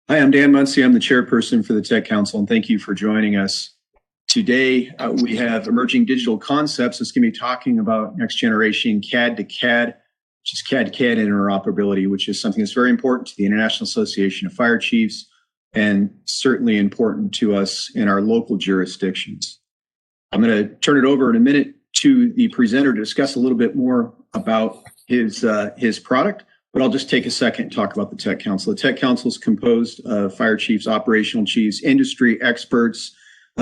Hi, I'm Dan Muncy. I'm the chairperson for the Tech Council, and thank you for joining us. Today, we have emerging digital concepts. It's going to be talking about next generation CAD to CAD, which is CAD to CAD interoperability, which is something that's very important to the International Association of Fire Chiefs and certainly important to us in our local jurisdictions. I'm going to turn it over in a minute to the presenter to discuss a little bit more about his product. But I'll just take a second and talk about the Tech Council. The Tech Council is composed of fire chiefs, operational chiefs, industry experts,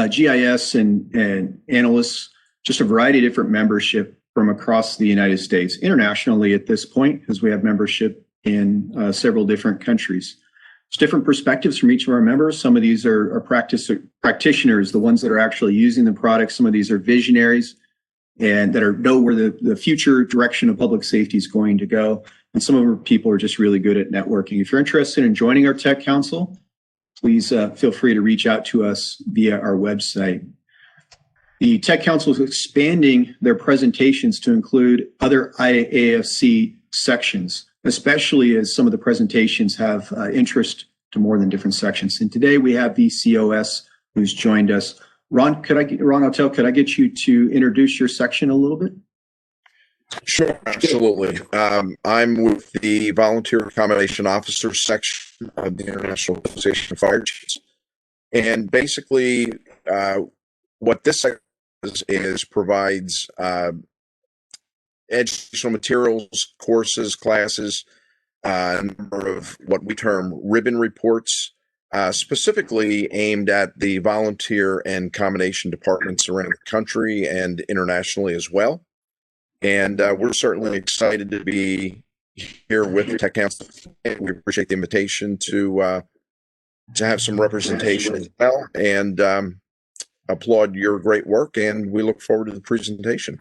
GIS and analysts, just a variety of different membership from across the United States. Internationally at this point, as we have membership in several different countries. There's different perspectives from each of our members. Some of these are practitioners, the ones that are actually using the product. Some of these are visionaries and that know where the future direction of public safety is going to go. And some of our people are just really good at networking. If you're interested in joining our Tech Council, please feel free to reach out to us via our website. The Tech Council is expanding their presentations to include other IAFC sections, especially as some of the presentations have interest to more than different sections. And today we have the COS who's joined us. Ron Otell, could I get you to introduce your section a little bit? Sure, absolutely. I'm with the Volunteer Accommodation Officer section of the International Association of Fire Chiefs. And basically, what this section is provides educational materials, courses, classes, a number of what we term ribbon reports, specifically aimed at the volunteer and accommodation departments around the country and internationally as well. And we're certainly excited to be here with the Tech Council. We appreciate the invitation to have some representation as well, and applaud your great work. And we look forward to the presentation.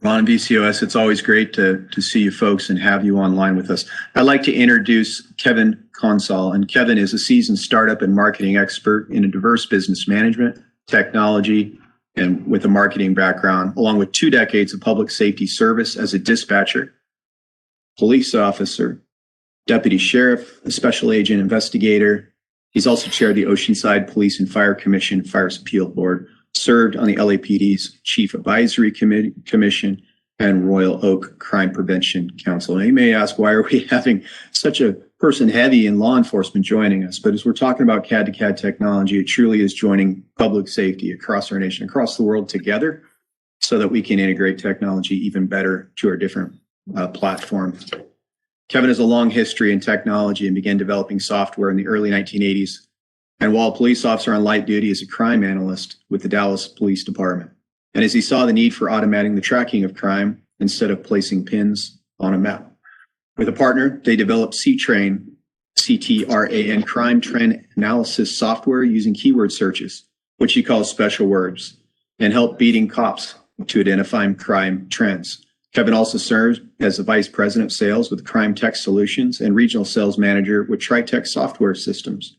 Ron and VCOS, it's always great to see you folks and have you online with us. I'd like to introduce Kevin Consol, and Kevin is a seasoned startup and marketing expert in a diverse business management, technology, and with a marketing background, along with 2 decades of public safety service as a dispatcher, police officer, deputy sheriff, a special agent investigator. He's also chaired the Oceanside Police and Fire Commission Fires Appeal Board, served on the LAPD's Chief Advisory Commission and Royal Oak Crime Prevention Council. And you may ask, why are we having such a person heavy in law enforcement joining us? But as we're talking about CAD to CAD technology, it truly is joining public safety across our nation, across the world together, so that we can integrate technology even better to our different platforms. Kevin has a long history in technology and began developing software in the early 1980s. And while a police officer on light duty is a crime analyst with the Dallas Police Department. And as he saw the need for automating the tracking of crime instead of placing pins on a map. With a partner, they developed CTRAN, CTRAN, crime trend analysis software using keyword searches, which he calls special words, and help beating cops to identify crime trends. Kevin also serves as the Vice President of Sales with Crime Tech Solutions and Regional Sales Manager with TriTech Software Systems.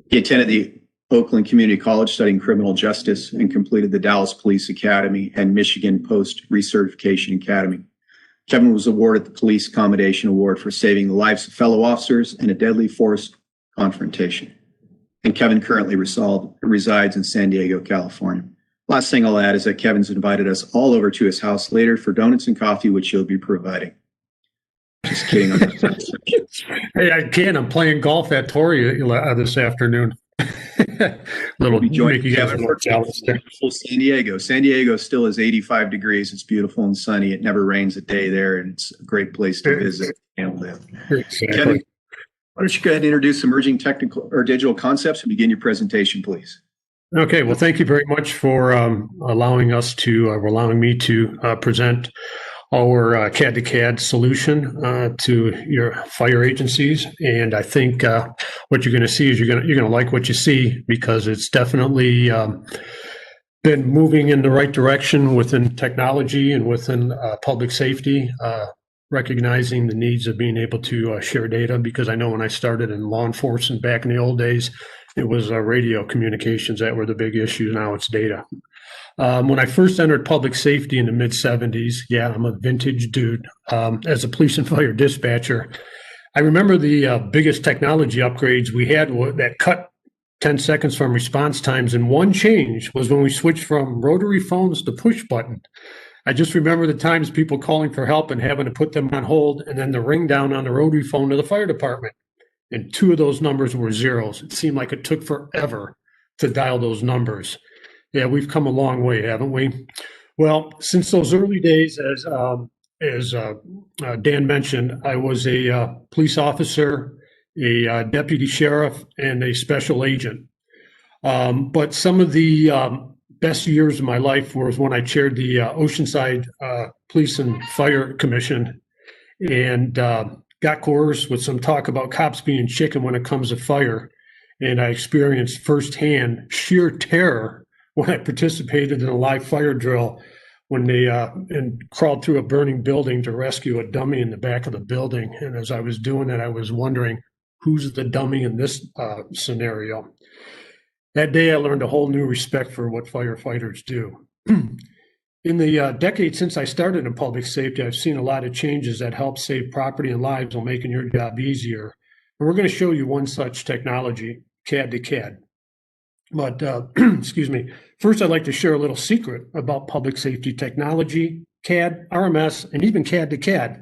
He attended the Oakland Community College studying criminal justice and completed the Dallas Police Academy and Michigan Post Recertification Academy. Kevin was awarded the Police Accommodation Award for saving the lives of fellow officers in a deadly force confrontation. And Kevin currently resides in San Diego, California. Last thing I'll add is that Kevin's invited us all over to his house later for donuts and coffee, which he'll be providing. Just kidding. Hey, I can. I'm playing golf at Torrey this afternoon. Little Mickey Kevin for San Diego. San Diego still is 85 degrees. It's beautiful and sunny. It never rains a day there, and it's a great place to visit and live. Exactly. Kevin, why don't you go ahead and introduce emerging technical or digital concepts and begin your presentation, please. Okay. Well, thank you very much for allowing me to present our CAD to CAD solution to your fire agencies. And I think what you're going to see is you're going to like what you see, because it's definitely been moving in the right direction within technology and within public safety, recognizing the needs of being able to share data. Because I know when I started in law enforcement back in the old days, it was radio communications that were the big issue. Now it's data. When I first entered public safety in the mid-'70s, yeah, I'm a vintage dude. As a police and fire dispatcher, I remember the biggest technology upgrades we had that cut 10 seconds from response times, and one change was when we switched from rotary phones to push button. I just remember the times people calling for help and having to put them on hold and then the ring down on the rotary phone to the fire department. And two of those numbers were zeros. It seemed like it took forever to dial those numbers. Yeah, we've come a long way, haven't we? Well, since those early days, as Dan mentioned, I was a police officer, a deputy sheriff, and a special agent. But some of the best years of my life was when I chaired the Oceanside Police and Fire Commission, and got coerced with some talk about cops being chicken when it comes to fire. And I experienced firsthand sheer terror when I participated in a live fire drill when they and crawled through a burning building to rescue a dummy in the back of the building. And as I was doing it, I was wondering, who's the dummy in this scenario? That day, I learned a whole new respect for what firefighters do. In the decade since I started in public safety, I've seen a lot of changes that help save property and lives while making your job easier. And we're going to show you one such technology, CAD to CAD. But, excuse me, first I'd like to share a little secret about public safety technology, CAD, RMS, and even CAD to CAD.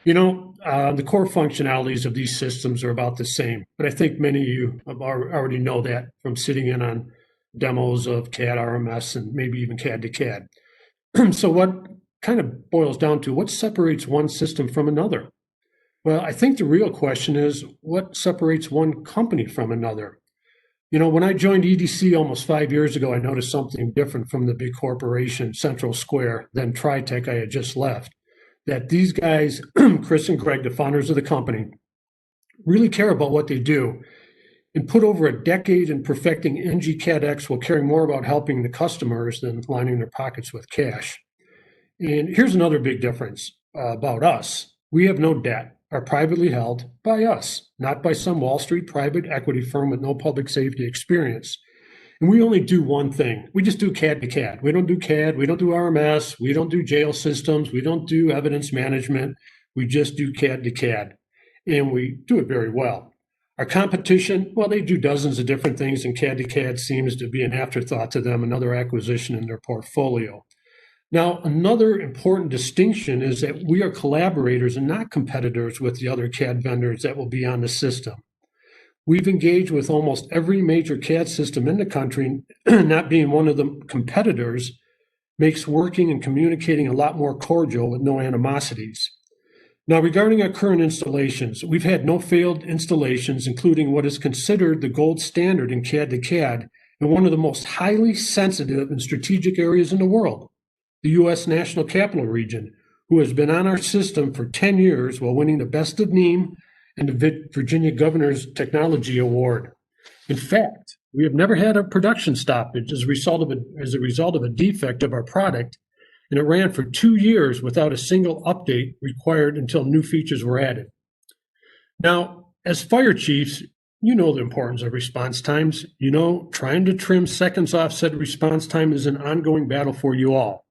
You know, the core functionalities of these systems are about the same, but I think many of you already know that from sitting in on demos of CAD, RMS, and maybe even CAD to CAD. So what kind of boils down to what separates one system from another? Well, I think the real question is what separates one company from another? You know, when I joined EDC almost 5 years ago, I noticed something different from the big corporation, Central Square, then Tritech I had just left. That these guys, Chris and Greg, the founders of the company, really care about what they do and put over a decade in perfecting NG-CADX while caring more about helping the customers than lining their pockets with cash. And here's another big difference about us. We have no debt, are privately held by us, not by some Wall Street private equity firm with no public safety experience. And we only do one thing. We just do CAD to CAD. We don't do CAD. We don't do RMS. We don't do jail systems. We don't do evidence management. We just do CAD to CAD. And we do it very well. Our competition, well, they do dozens of different things, and CAD to CAD seems to be an afterthought to them, another acquisition in their portfolio. Now, another important distinction is that we are collaborators and not competitors with the other CAD vendors that will be on the system. We've engaged with almost every major CAD system in the country. Not being one of the competitors makes working and communicating a lot more cordial with no animosities. Now, regarding our current installations, we've had no failed installations, including what is considered the gold standard in CAD to CAD in one of the most highly sensitive and strategic areas in the world, the U.S. National Capital Region, who has been on our system for 10 years while winning the Best of NEAM and the Virginia Governor's Technology Award. In fact, we have never had a production stoppage as a result of a defect of our product, and it ran for 2 years without a single update required until new features were added. Now, as fire chiefs, you know the importance of response times. You know, trying to trim seconds off said response time is an ongoing battle for you all.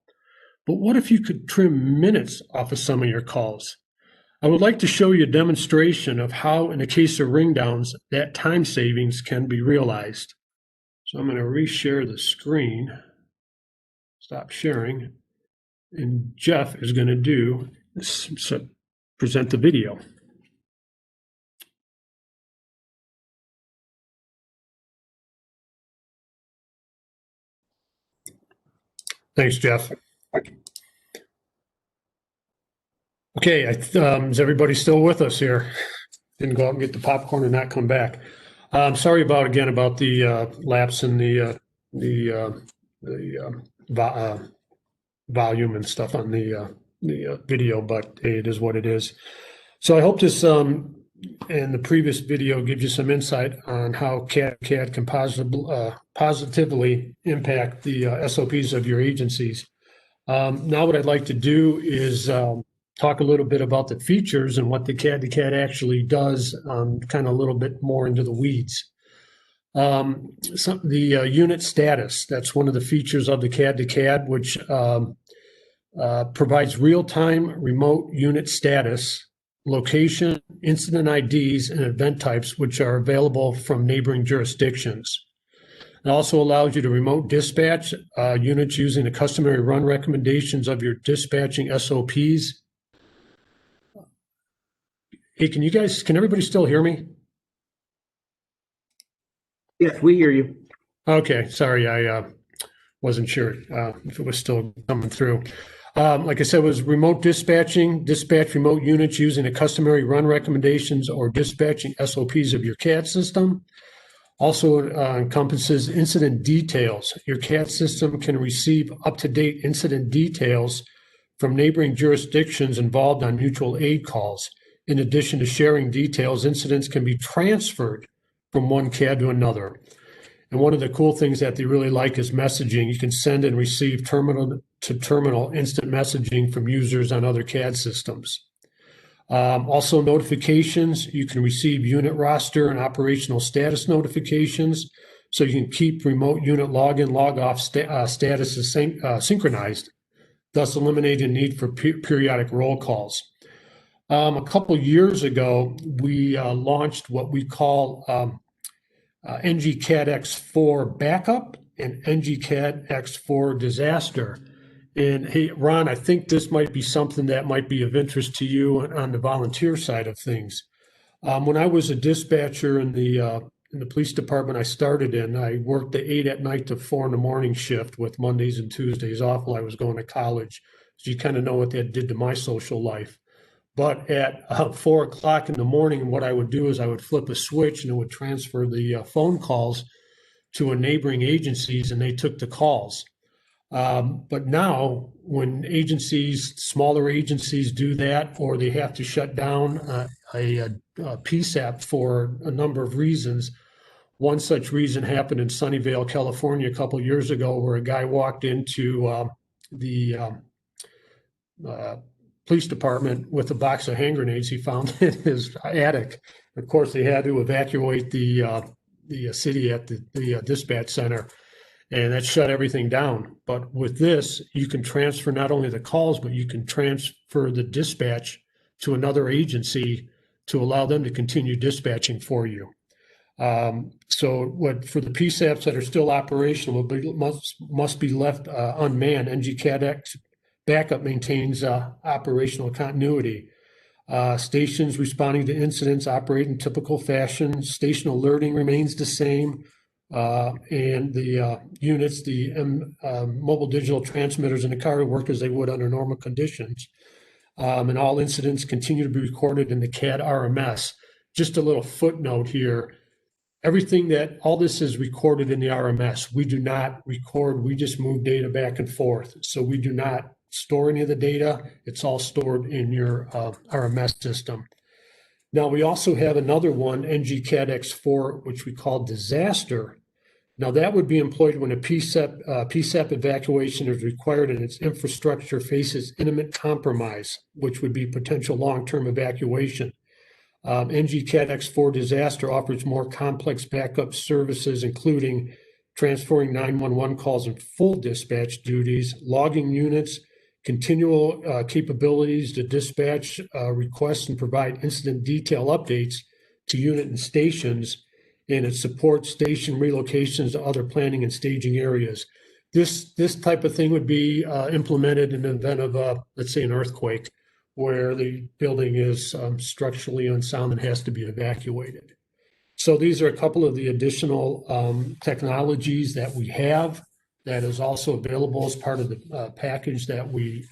But what if you could trim minutes off of some of your calls? I would like to show you a demonstration of how, in the case of ring downs, that time savings can be realized. So I'm going to reshare the screen, stop sharing, and Jeff is going to do present the video. Thanks, Jeff. Okay, is everybody still with us here? Didn't go out and get the popcorn and not come back. Sorry about the lapse in the volume and stuff on the video, but hey, it is what it is. So I hope this and the previous video gives you some insight on how CAD can positively impact the SOPs of your agencies. Now what I'd like to do is talk a little bit about the features and what the CAD to CAD actually does, kind of a little bit more into the weeds. The unit status, that's one of the features of the CAD to CAD, which provides real-time remote unit status location, incident IDs, and event types, which are available from neighboring jurisdictions. It also allows you to remote dispatch units using the customary run recommendations of your dispatching SOPs. Hey, can everybody still hear me? Yes, we hear you. Okay, sorry, I wasn't sure if it was still coming through. Like I said, it was remote dispatching, dispatch remote units using the customary run recommendations or dispatching SOPs of your CAD system. Also encompasses incident details. Your CAD system can receive up-to-date incident details from neighboring jurisdictions involved on mutual aid calls. In addition to sharing details, incidents can be transferred from one CAD to another. And one of the cool things that they really like is messaging. You can send and receive terminal-to-terminal instant messaging from users on other CAD systems. Also notifications, you can receive unit roster and operational status notifications, so you can keep remote unit login, log-off statuses synchronized, thus eliminating the need for periodic roll calls. A couple years ago, we launched what we call NGCAD X4 Backup and NGCAD X4 Disaster. And hey, Ron, I think this might be something that might be of interest to you on the volunteer side of things. When I was a dispatcher in the police department I started in, I worked the 8 at night to 4 in the morning shift with Mondays and Tuesdays off while I was going to college. So you kind of know what that did to my social life. But at 4 o'clock in the morning, what I would do is I would flip a switch and it would transfer the phone calls to a neighboring agencies, and they took the calls. But now, when agencies, smaller agencies do that, or they have to shut down a PSAP for a number of reasons, one such reason happened in Sunnyvale, California, a couple of years ago, where a guy walked into the police department with a box of hand grenades he found in his attic. Of course, they had to evacuate the city at the dispatch center. And that shut everything down. But with this, you can transfer not only the calls, but you can transfer the dispatch to another agency to allow them to continue dispatching for you. So what for the PSAPs that are still operational must be left unmanned. NGCAD Backup maintains operational continuity. Stations responding to incidents operate in typical fashion. Station alerting remains the same. And the units, the mobile digital transmitters in the car work as they would under normal conditions. And all incidents continue to be recorded in the CAD RMS. Just a little footnote here. All this is recorded in the RMS. We do not record, we just move data back and forth. So we do not store any of the data. It's all stored in your RMS system. Now, we also have another one, NGCAD X4, which we call Disaster. Now, that would be employed when a PSAP evacuation is required and its infrastructure faces imminent compromise, which would be potential long-term evacuation. NGCAD X4 Disaster offers more complex backup services, including transferring 911 calls and full dispatch duties, logging units, continual capabilities to dispatch requests and provide incident detail updates to unit and stations, and it supports station relocations to other planning and staging areas. This type of thing would be implemented in the event of, let's say, an earthquake, where the building is structurally unsound and has to be evacuated. So these are a couple of the additional technologies that we have that is also available as part of the package that we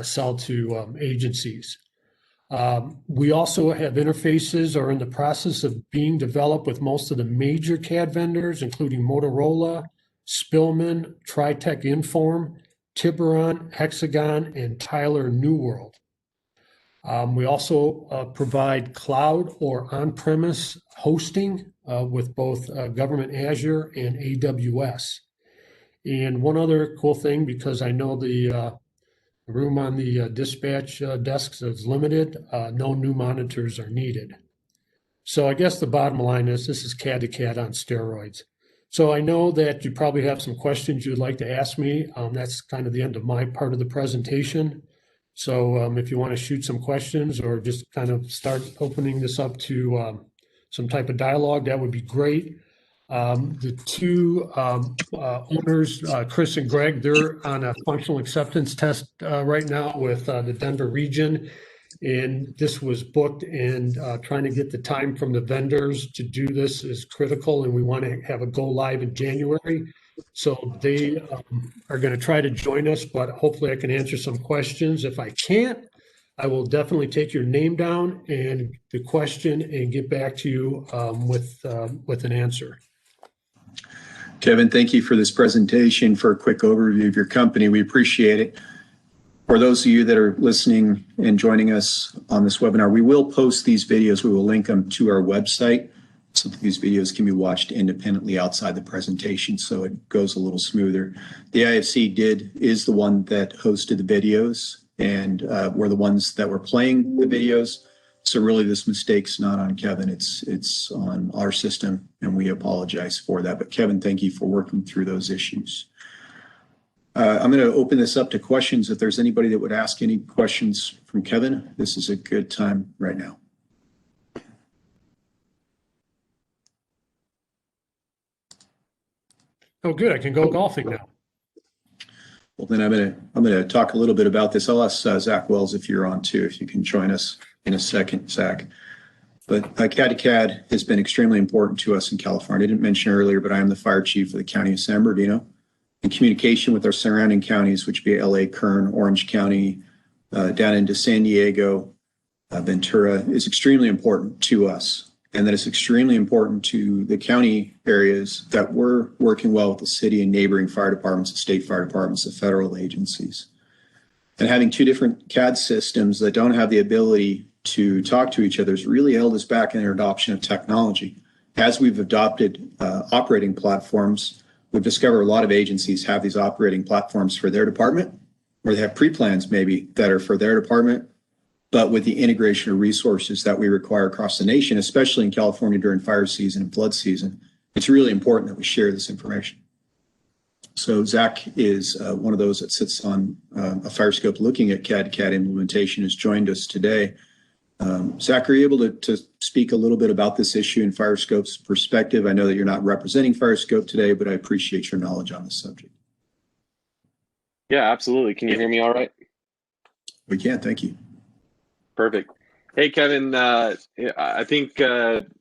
sell to agencies. We also have interfaces or in the process of being developed with most of the major CAD vendors, including Motorola, Spillman, Tritech Inform, Tiburon, Hexagon, and Tyler New World. We also provide cloud or on-premise hosting with both government Azure and AWS. And one other cool thing, because I know the room on the dispatch desks is limited, no new monitors are needed. So I guess the bottom line is this is CAD to CAD on steroids. So I know that you probably have some questions you'd like to ask me. That's kind of the end of my part of the presentation. So if you want to shoot some questions or just kind of start opening this up to some type of dialogue, that would be great. The two owners, Chris and Greg, they're on a functional acceptance test right now with the Denver region. And this was booked, and trying to get the time from the vendors to do this is critical. And we want to have a go live in January. So they are going to try to join us, but hopefully I can answer some questions. If I can't, I will definitely take your name down and the question and get back to you with an answer. Kevin, thank you for this presentation, for a quick overview of your company. We appreciate it. For those of you that are listening and joining us on this webinar, we will post these videos. We will link them to our website so that these videos can be watched independently outside the presentation, so it goes a little smoother. The IAFC is the one that hosted the videos, and we're the ones that were playing the videos. So really this mistake's not on Kevin, it's on our system, and we apologize for that. But Kevin, thank you for working through those issues. I'm going to open this up to questions. If there's anybody that would ask any questions from Kevin, this is a good time right now. Oh, good. I can go golfing now. Well, then I'm going to talk a little bit about this. I'll ask Zach Wells if you're on too, if you can join us in a second, Zach. But CAD to CAD has been extremely important to us in California. I didn't mention earlier, but I am the fire chief of the county of San Bernardino. In communication with our surrounding counties, which would be LA, Kern, Orange County, down into San Diego, Ventura, is extremely important to us. And that it's extremely important to the county areas that we're working well with the city and neighboring fire departments, the state fire departments, the federal agencies. And having two different CAD systems that don't have the ability to talk to each other has really held us back in our adoption of technology. As we've adopted operating platforms, we've discovered a lot of agencies have these operating platforms for their department, or they have pre-plans maybe that are for their department, but with the integration of resources that we require across the nation, especially in California during fire season and flood season, it's really important that we share this information. So Zach is one of those that sits on a fire scope looking at CAD to CAD implementation, has joined us today. Zach, are you able to speak a little bit about this issue in FireScope's perspective? I know that you're not representing FireScope today, but I appreciate your knowledge on this subject. Yeah, absolutely. Can you hear me all right? We can, thank you. Perfect. Hey, Kevin, I think Dan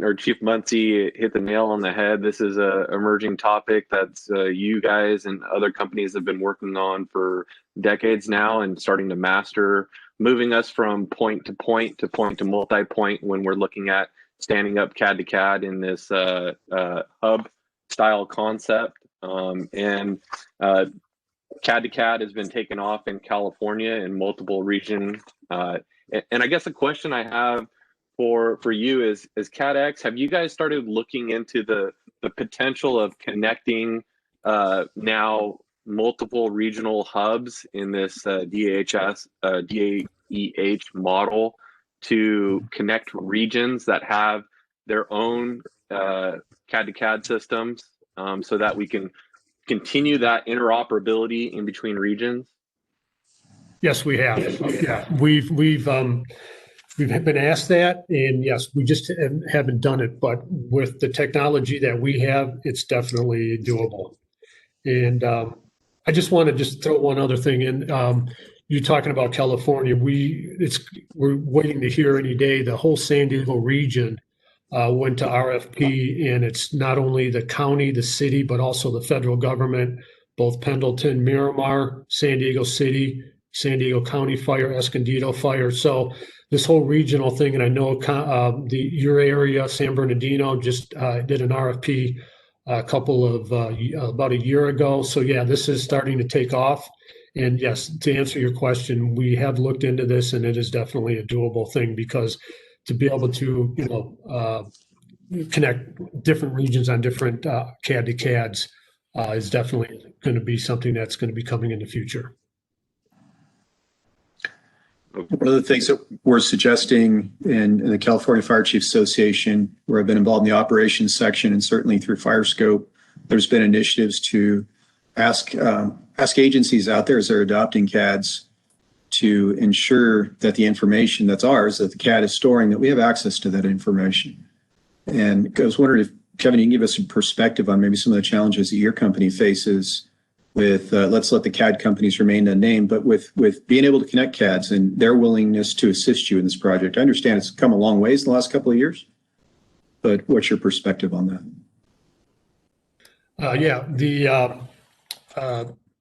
or Chief Muncie hit the nail on the head. This is an emerging topic that's you guys and other companies have been working on for decades now and starting to master, moving us from point to point to point to multi-point when we're looking at standing up CAD to CAD in this hub style concept. CAD to CAD has been taken off in California in multiple regions. And I guess the question I have for you is CADX, have you guys started looking into the potential of connecting now multiple regional hubs in this DAEH model to connect regions that have their own CAD to CAD systems so that we can continue that interoperability in between regions? Yes, we have. Yeah, we've been asked that, and yes, we just haven't done it. But with the technology that we have, it's definitely doable. And I just want to throw one other thing in. You talking about California? We're waiting to hear any day. The whole San Diego region went to RFP, and it's not only the county, the city, but also the federal government, both Pendleton, Miramar, San Diego City, San Diego County Fire, Escondido Fire. So this whole regional thing, and I know your area, San Bernardino, just did an RFP about a year ago. So yeah, this is starting to take off. And yes, to answer your question, we have looked into this, and it is definitely a doable thing, because to be able to, connect different regions on different CAD to CADs is definitely going to be something that's going to be coming in the future. One of the things that we're suggesting in the California Fire Chiefs Association, where I've been involved in the operations section and certainly through FireScope, there's been initiatives to ask agencies out there as they're adopting CADs to ensure that the information that's ours, that the CAD is storing, that we have access to that information. And I was wondering if, Kevin, you can give us some perspective on maybe some of the challenges that your company faces with, let's let the CAD companies remain unnamed, but with being able to connect CADs and their willingness to assist you in this project. I understand it's come a long ways in the last couple of years, but what's your perspective on that?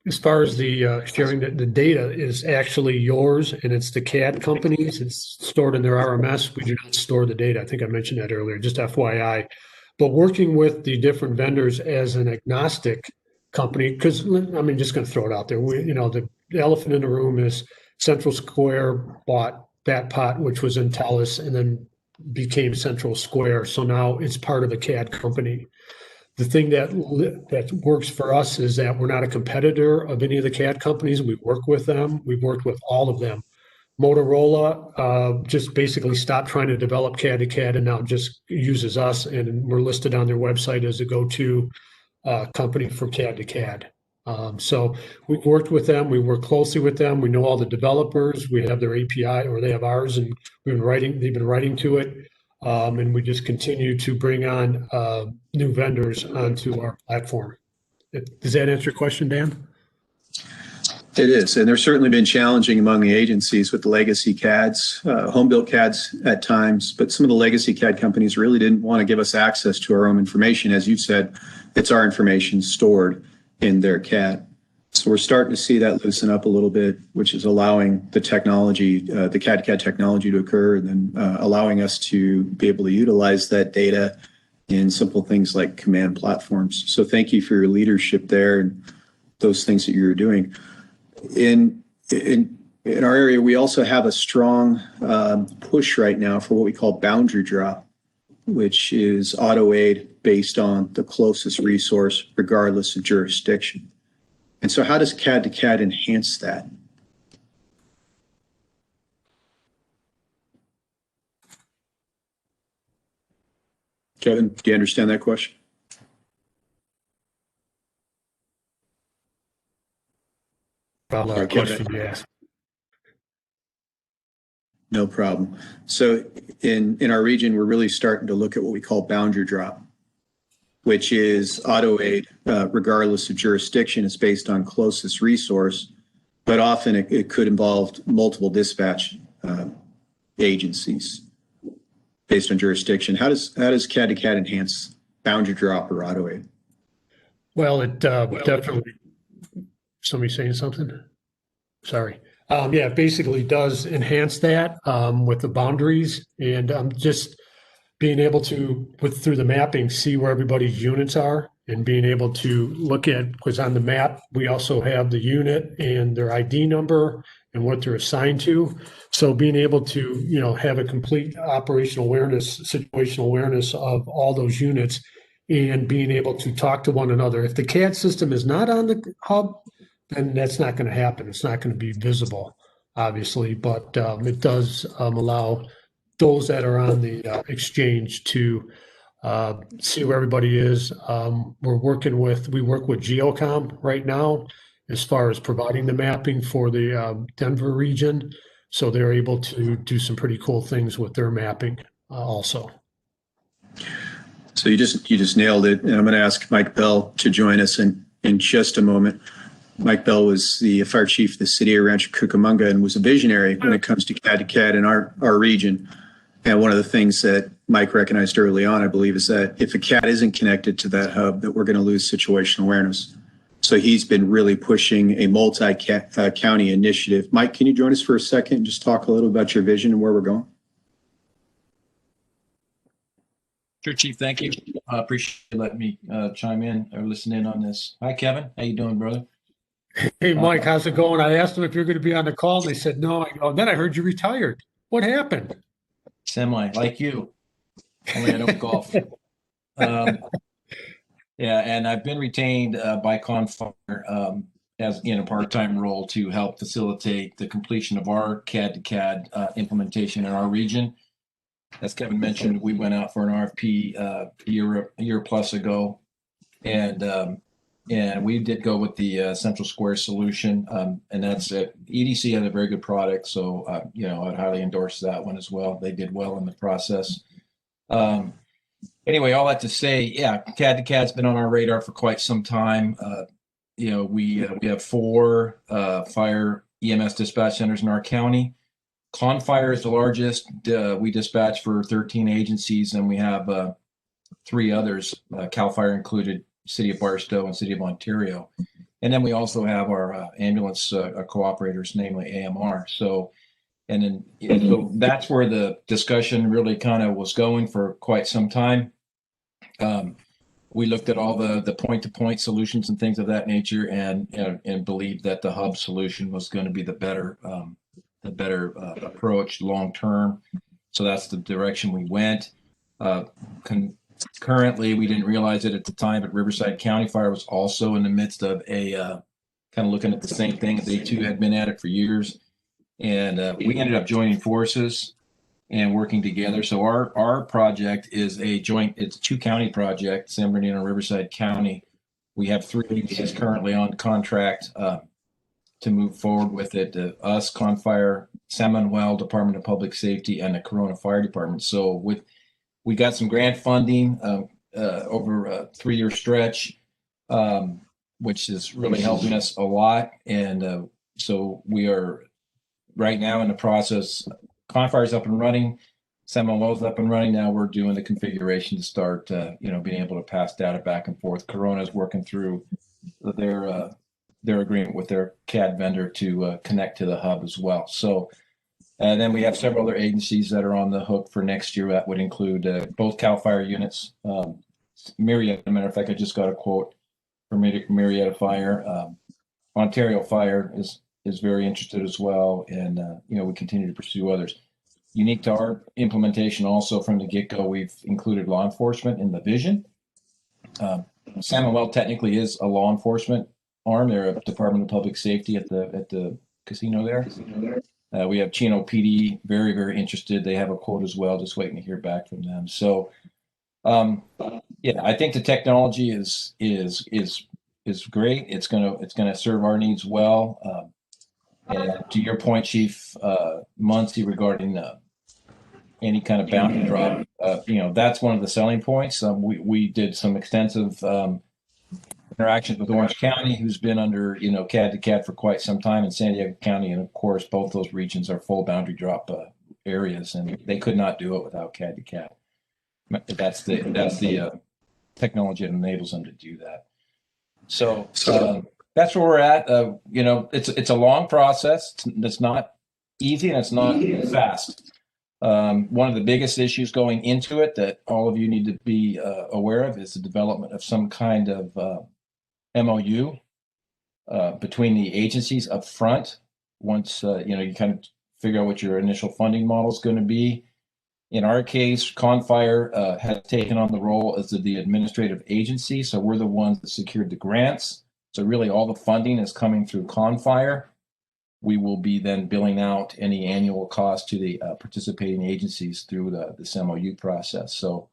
As far as the sharing, the data is actually yours, and it's the CAD companies. It's stored in their RMS. We do not store the data. I think I mentioned that earlier, just FYI. But working with the different vendors as an agnostic company, because I'm just going to throw it out there. The elephant in the room is Central Square bought that pot, which was Intellis, and then became Central Square. So now it's part of a CAD company. The thing that works for us is that we're not a competitor of any of the CAD companies. We work with them. We've worked with all of them. Motorola just basically stopped trying to develop CAD to CAD and now just uses us, and we're listed on their website as a go-to company for CAD to CAD. So we've worked with them. We work closely with them. We know all the developers. We have their API, or they have ours, and they've been writing to it. And we just continue to bring on new vendors onto our platform. Does that answer your question, Dan? It is, and there's certainly been challenging among the agencies with the legacy CADs, home-built CADs at times, but some of the legacy CAD companies really didn't want to give us access to our own information. As you've said, it's our information stored in their CAD. So we're starting to see that loosen up a little bit, which is allowing the technology, the CAD technology to occur, and then allowing us to be able to utilize that data in simple things like command platforms. So thank you for your leadership there and those things that you're doing. In our area, we also have a strong push right now for what we call boundary drop, which is auto aid based on the closest resource, regardless of jurisdiction. And so how does CAD to CAD enhance that? Kevin, do you understand that question? Question you asked. No problem. So in our region, we're really starting to look at what we call boundary drop, which is auto aid, regardless of jurisdiction. It's based on closest resource, but often it could involve multiple dispatch agencies based on jurisdiction. How does CAD to CAD enhance boundary drop or auto aid? Well, it definitely. Somebody saying something? Sorry. Yeah, it basically does enhance that with the boundaries, and just being able to through the mapping, see where everybody's units are, and being able to look at, because on the map, we also have the unit and their ID number and what they're assigned to. So being able to, have a complete operational awareness, situational awareness of all those units, and being able to talk to one another. If the CAD system is not on the hub, then that's not going to happen. It's not going to be visible, obviously, but it does allow those that are on the exchange to see where everybody is. We work with Geocom right now as far as providing the mapping for the Denver region. So they're able to do some pretty cool things with their mapping also. So you just nailed it. And I'm going to ask Mike Bell to join us in just a moment. Mike Bell was the fire chief of the city of Rancho Cucamonga and was a visionary when it comes to CAD in our region. And one of the things that Mike recognized early on, I believe, is that if a CAD isn't connected to that hub, that we're going to lose situational awareness. So he's been really pushing a multi-county initiative. Mike, can you join us for a second and just talk a little about your vision and where we're going? Sure, Chief. Thank you. I appreciate you letting me chime in or listen in on this. Hi, Kevin. How you doing, brother? Hey, Mike, how's it going? I asked them if you're going to be on the call, and they said no. Then I heard you retired. What happened? Semi, like you. Only I don't golf. Yeah, and I've been retained by Confire as in a part-time role to help facilitate the completion of our CAD to CAD implementation in our region. As Kevin mentioned, we went out for an RFP a year plus ago, and and we did go with the Central Square solution, and that's it. EDC had a very good product, so I'd highly endorse that one as well. They did well in the process. Anyway, all that to say, yeah, CAD to CAD's been on our radar for quite some time. We have 4 fire EMS dispatch centers in our county. Confire is the largest. We dispatch for 13 agencies, and we have 3 others, CAL FIRE included, City of Barstow and City of Ontario. And then we also have our ambulance cooperators, namely AMR. So that's where the discussion really kind of was going for quite some time. We looked at all the point-to-point solutions and things of that nature, and believed that the hub solution was going to be the better approach long term. So that's the direction we went. Currently, we didn't realize it at the time, but Riverside County Fire was also in the midst of a kind of looking at the same thing. They too had been at it for years, and we ended up joining forces and working together. So our project is it's a 2-county project, San Bernardino and Riverside County. We have 3 agencies currently on contract to move forward with it. Us, Confire, San Manuel Department of Public Safety, and the Corona Fire Department. So we got some grant funding over a 3-year stretch, which is really helping us a lot. And so we are right now in the process. Confire's up and running. San Manuel's up and running. Now we're doing the configuration to start, being able to pass data back and forth. Corona's working through their agreement with their CAD vendor to connect to the hub as well. So, and then we have several other agencies that are on the hook for next year. That would include both CAL FIRE units. Marietta, as a matter of fact, I just got a quote from Marietta Fire. Ontario Fire is very interested as well, and we continue to pursue others. Unique to our implementation, also from the get-go, we've included law enforcement in the vision. San Manuel technically is a law enforcement arm. They're a Department of Public Safety at the casino there. We have Chino PD, very, very interested. They have a quote as well, just waiting to hear back from them. So, I think the technology is great. It's gonna serve our needs well. And to your point, Chief Muncie, regarding any kind of boundary drop, that's one of the selling points. We did some extensive interactions with Orange County, who's been under CAD to CAD for quite some time, and San Diego County, and of course both those regions are full boundary drop areas, and they could not do it without CAD to CAD. That's the technology that enables them to do that. So that's where we're at. It's a long process. It's not easy, and it's not fast. One of the biggest issues going into it that all of you need to be aware of is the development of some kind of MOU between the agencies up front. Once you kind of figure out what your initial funding model is going to be. In our case, Confire has taken on the role as the administrative agency, so we're the ones that secured the grants. So really, all the funding is coming through Confire. We will be then billing out any annual cost to the participating agencies through this MOU process. So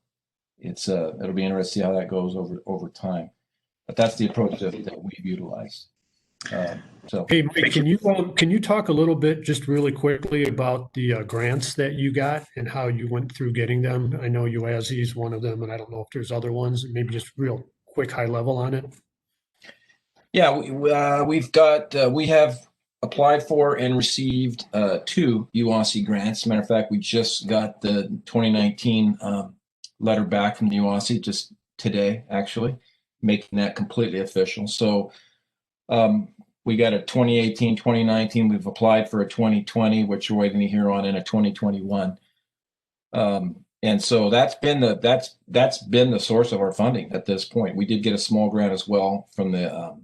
it'll be interesting to see how that goes over time. But that's the approach that we've utilized. Hey, Mike, can you talk a little bit, just really quickly, about the grants that you got and how you went through getting them? I know UASI is one of them, and I don't know if there's other ones. Maybe just real quick, high level on it. Yeah, we have applied for and received 2 UASI grants. Matter of fact, we just got the 2019 letter back from the UASI just today, actually, making that completely official. So we got a 2018, 2019. We've applied for a 2020, which we're waiting to hear on, and a 2021. And so that's been the source of our funding at this point. We did get a small grant as well from the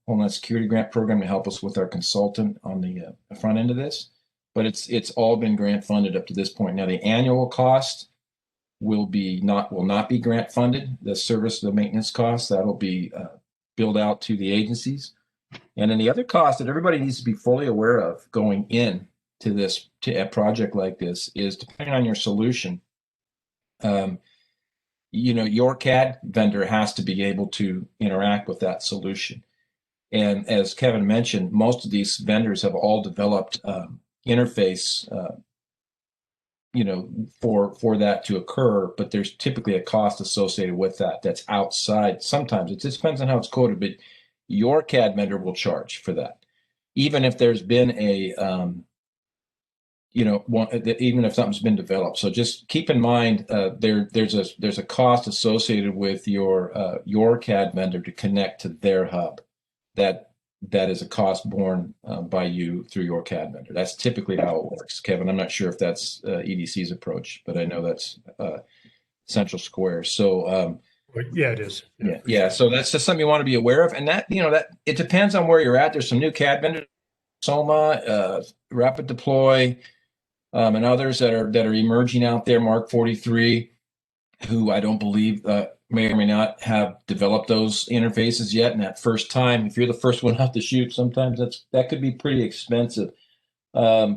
Homeland Security Grant Program to help us with our consultant on the front end of this, but it's all been grant funded up to this point. Now the annual cost will not be grant funded. The maintenance cost, that'll be billed out to the agencies. And then the other cost that everybody needs to be fully aware of going in to a project like this is, depending on your solution, your CAD vendor has to be able to interact with that solution. And as Kevin mentioned, most of these vendors have all developed interface, for that to occur, but there's typically a cost associated with that that's outside. Sometimes it just depends on how it's coded, but your CAD vendor will charge for that, even if there's been a even if something's been developed. So just keep in mind there's a cost associated with your CAD vendor to connect to their hub. That is a cost borne by you through your CAD vendor. That's typically how it works. Kevin, I'm not sure if that's EDC's approach, but I know that's Central Square. So Yeah, it is. yeah. So that's just something you want to be aware of, and that that it depends on where you're at. There's some new CAD vendors, Soma, Rapid Deploy, and others that are emerging out there. Mark 43, who I don't believe may or may not have developed those interfaces yet. And that first time, if you're the first one out to shoot, sometimes that could be pretty expensive. Corona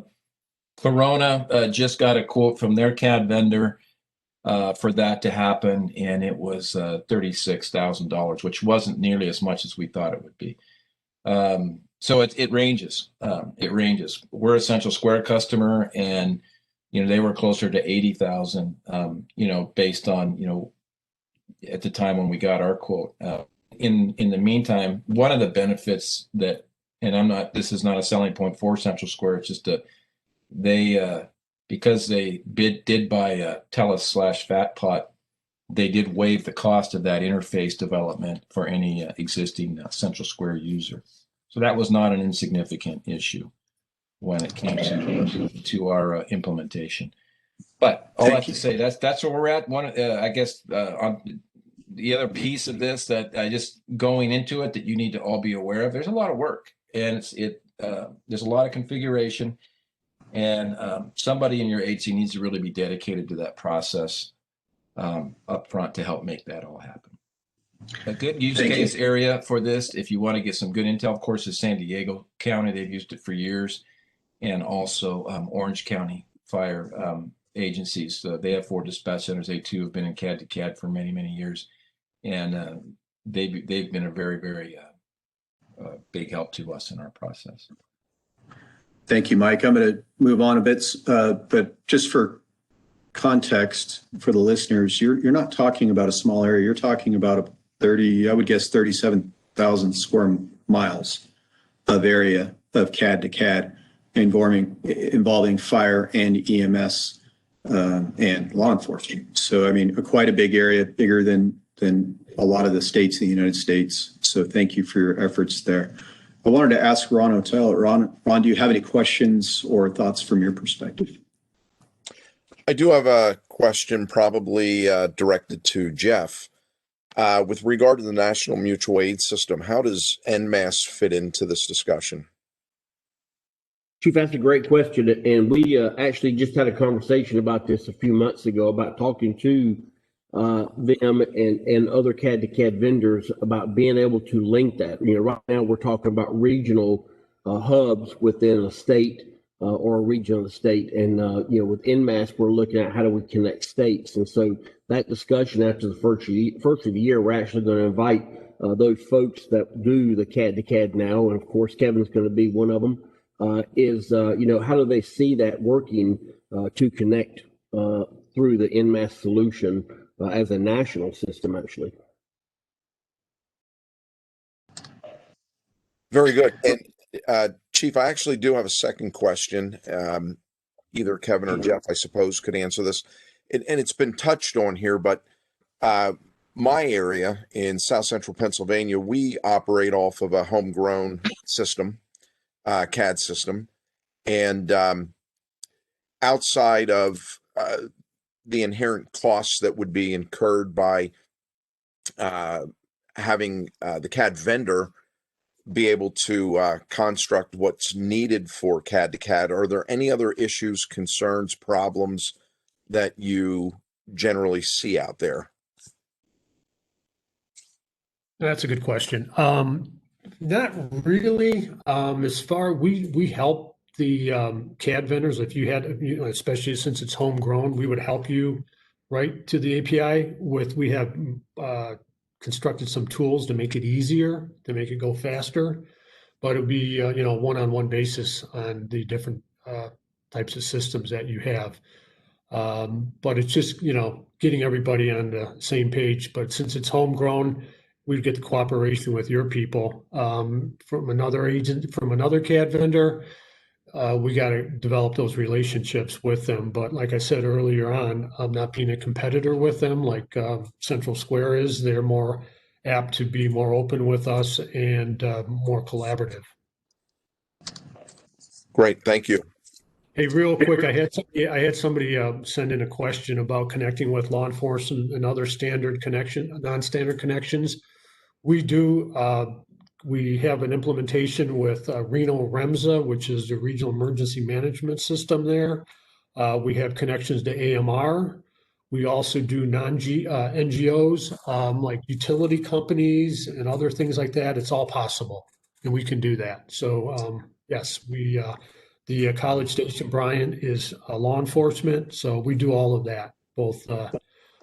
just got a quote from their CAD vendor for that to happen, and it was $36,000, which wasn't nearly as much as we thought it would be. So it ranges. It ranges. We're a Central Square customer, and they were closer to 80,000. Based on at the time when we got our quote. In the meantime, one of the benefits that, and this is not a selling point for Central Square. It's just because they did buy TELUS/FatPot, they did waive the cost of that interface development for any existing Central Square user. So that was not an insignificant issue when it came to our implementation. But all I have to say, that's where we're at. I guess on the other piece of this that I just going into it that you need to all be aware of. There's a lot of work, and there's a lot of configuration, and somebody in your agency needs to really be dedicated to that process up front to help make that all happen. A good use case area for this, if you want to get some good intel, of course, is San Diego County. They've used it for years, and also Orange County Fire agencies. They have 4 dispatch centers. They too have been in CAD to CAD for many, many years, and they've been a very, very big help to us in our process. Thank you, Mike. I'm going to move on a bit, but just for context for the listeners, you're not talking about a small area. You're talking about 37,000 square miles of area of CAD to CAD involving fire and EMS and law enforcement. So, I mean, quite a big area, bigger than a lot of the states in the United States. So thank you for your efforts there. I wanted to ask Ron O'Tell. Ron, do you have any questions or thoughts from your perspective? I do have a question probably directed to Jeff. With regard to the National Mutual Aid System, how does NMAS fit into this discussion? Chief, that's a great question. And we actually just had a conversation about this a few months ago about talking to them and other CAD to CAD vendors about being able to link that. Right now we're talking about regional hubs within a state or a region of the state. And, with NMAS, we're looking at how do we connect states. And so that discussion after the first of the year, we're actually going to invite those folks that do the CAD to CAD now. And of course, Kevin's going to be one of them. How do they see that working to connect through the NMAS solution as a national system, actually? Very good. And Chief, I actually do have a second question. Either Kevin or Jeff, I suppose, could answer this. And it's been touched on here, but my area in South Central Pennsylvania, we operate off of a homegrown system, CAD system. And outside of the inherent costs that would be incurred by having the CAD vendor be able to construct what's needed for CAD to CAD, are there any other issues, concerns, problems that you generally see out there? That's a good question. Not really. As far we help the CAD vendors. If you had, especially since it's homegrown, we would help you right to the API. We have constructed some tools to make it easier, to make it go faster, but it would be one-on-one basis on the different types of systems that you have. But it's just getting everybody on the same page. But since it's homegrown, we get the cooperation with your people. From another CAD vendor, we got to develop those relationships with them. But like I said earlier on, I'm not being a competitor with them like Central Square is. They're more apt to be more open with us and more collaborative. Great, thank you. Hey, real quick, I had somebody send in a question about connecting with law enforcement and other non-standard connections. We do. We have an implementation with Reno REMSA, which is the Regional Emergency Management System there. We have connections to AMR. We also do NGOs like utility companies and other things like that. It's all possible, and we can do that. So yes, the College Station Bryant is law enforcement, so we do all of that, both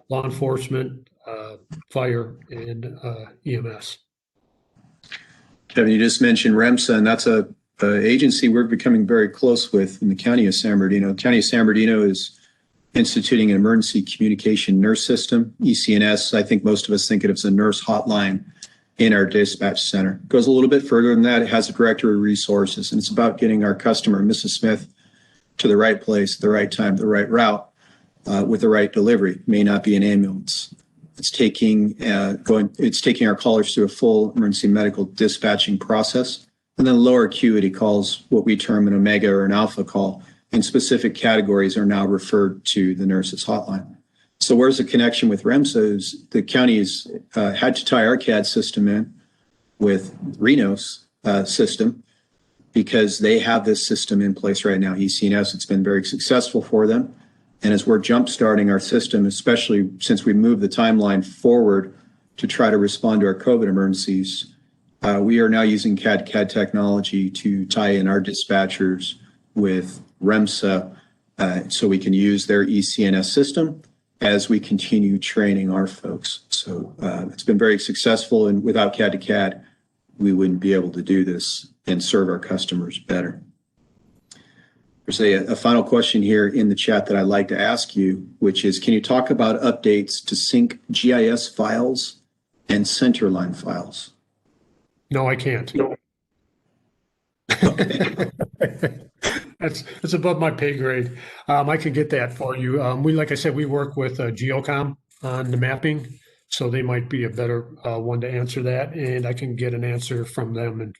law enforcement, fire, and EMS. Kevin, you just mentioned REMSA, and that's a agency we're becoming very close with in the County of San Bernardino. County of San Bernardino is instituting an emergency communication nurse system, ECNS. I think most of us think of it as a nurse hotline in our dispatch center. It goes a little bit further than that. It has a directory of resources, and it's about getting our customer, Mrs. Smith, to the right place, at the right time, the right route, with the right delivery. It may not be an ambulance. It's taking our callers through a full emergency medical dispatching process, and then lower acuity calls, what we term an omega or an alpha call, and specific categories are now referred to the nurse's hotline. So where's the connection with REMSA is the county has had to tie our CAD system in with Reno's system because they have this system in place right now, ECNS. It's been very successful for them. And as we're jump-starting our system, especially since we moved the timeline forward to try to respond to our COVID emergencies, we are now using CAD technology to tie in our dispatchers with REMSA so we can use their ECNS system as we continue training our folks. So it's been very successful, and without CAD, we wouldn't be able to do this and serve our customers better. There's a final question here in the chat that I'd like to ask you, which is, can you talk about updates to sync GIS files and centerline files? No, I can't. That's above my pay grade. I can get that for you. Like I said, we work with Geocom on the mapping, so they might be a better one to answer that. And I can get an answer from them and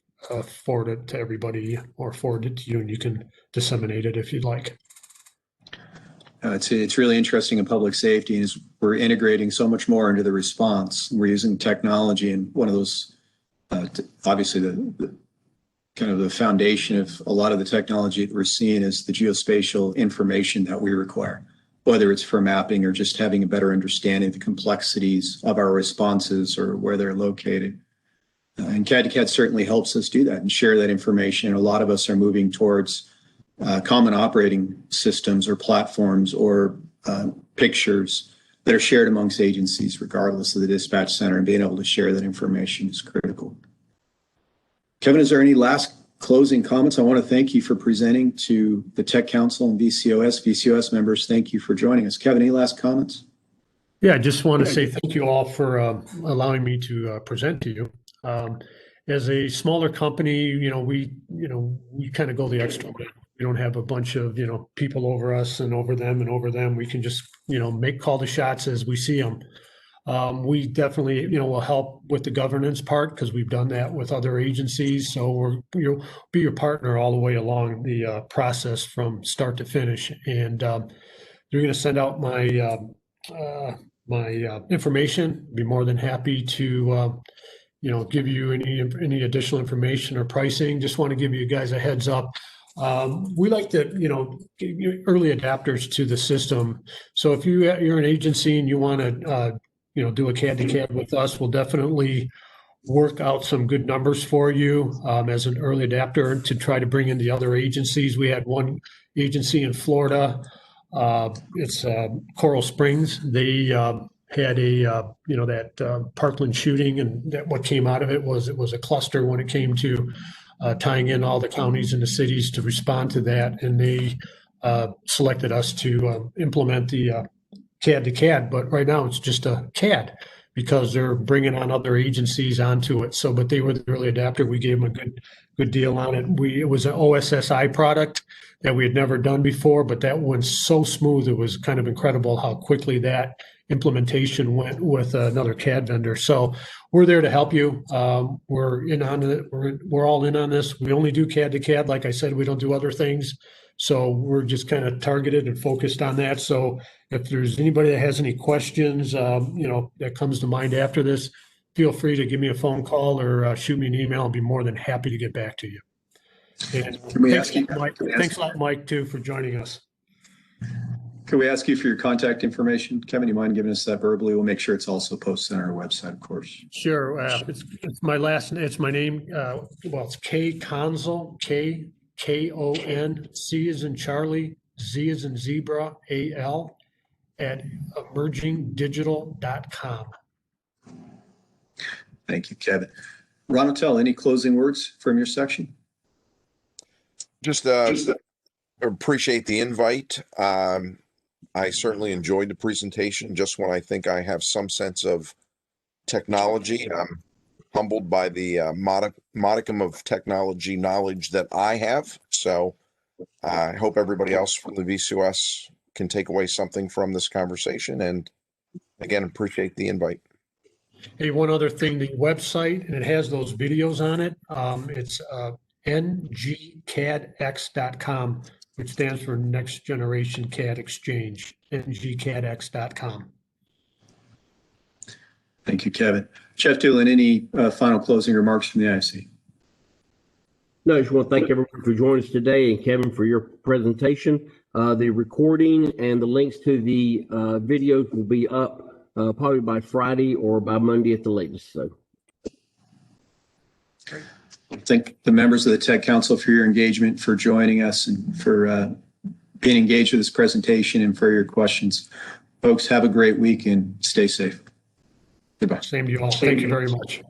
forward it to everybody, or forward it to you, and you can disseminate it if you'd like. It's really interesting in public safety, and we're integrating so much more into the response. We're using technology, and one of those, obviously, the kind of the foundation of a lot of the technology that we're seeing is the geospatial information that we require, whether it's for mapping or just having a better understanding of the complexities of our responses or where they're located. And CAD certainly helps us do that and share that information. And a lot of us are moving towards common operating systems or platforms or pictures that are shared amongst agencies, regardless of the dispatch center, and being able to share that information is critical. Kevin, is there any last closing comments? I want to thank you for presenting to the Tech Council and VCOS. VCOS members, thank you for joining us. Kevin, any last comments? Yeah, I just want to say thank you all for allowing me to present to you. As a smaller company, we kind of go the extra mile. We don't have a bunch of, people over us and over them and over them. We can just, call the shots as we see them. We definitely, will help with the governance part because we've done that with other agencies. So we'll be your partner all the way along the process from start to finish. And you're going to send out my information. Be more than happy to give you any additional information or pricing. Just want to give you guys a heads up. We like to, give early adapters to the system. So if you're an agency and you want to, do a CAD to CAD with us, we'll definitely work out some good numbers for you as an early adapter to try to bring in the other agencies. We had one agency in Florida It's Coral Springs. They had a that Parkland shooting, and that what came out of it was a cluster when it came to tying in all the counties and the cities to respond to that, and they selected us to implement the CAD to CAD. But right now it's just a CAD because they're bringing on other agencies onto it. So, but they were the early adapter. We gave them a good deal on it. It was an OSSI product that we had never done before, but that went so smooth. It was kind of incredible how quickly that implementation went with another CAD vendor. So we're there to help you. We're in on it. We're all in on this. We only do CAD to CAD. Like I said, we don't do other things. So we're just kind of targeted and focused on that. So if there's anybody that has any questions, that comes to mind after this, feel free to give me a phone call or shoot me an email. I'll be more than happy to get back to you. And Can we ask you? Thanks a lot, Mike, too, for joining us. Can we ask you for your contact information? Kevin, you mind giving us that verbally? We'll make sure it's also posted on our website, of course. Sure. It's my last. It's my name. It's K Consul, Kon, C as in Charlie, Z as in Zebra, AL at emergingdigital.com. Thank you, Kevin. Ron O'Tell, any closing words from your section? Just appreciate the invite. I certainly enjoyed the presentation. Just when I think I have some sense of technology, I'm humbled by the modicum of technology knowledge that I have. So I hope everybody else from the VCOS can take away something from this conversation. And again, appreciate the invite. Hey, one other thing, the website, and it has those videos on it. It's ngcadx.com, which stands for Next Generation CAD Exchange, ngcadx.com. Thank you, Kevin. Jeff Doolin, any final closing remarks from the IAFC? No, I just want to thank everyone for joining us today, and Kevin for your presentation. The recording and the links to the videos will be up probably by Friday or by Monday at the latest. So, Thank the members of the Tech Council for your engagement, for joining us, and for being engaged with this presentation and for your questions. Folks, have a great week and stay safe. Goodbye. Same to you all. Thank you very much.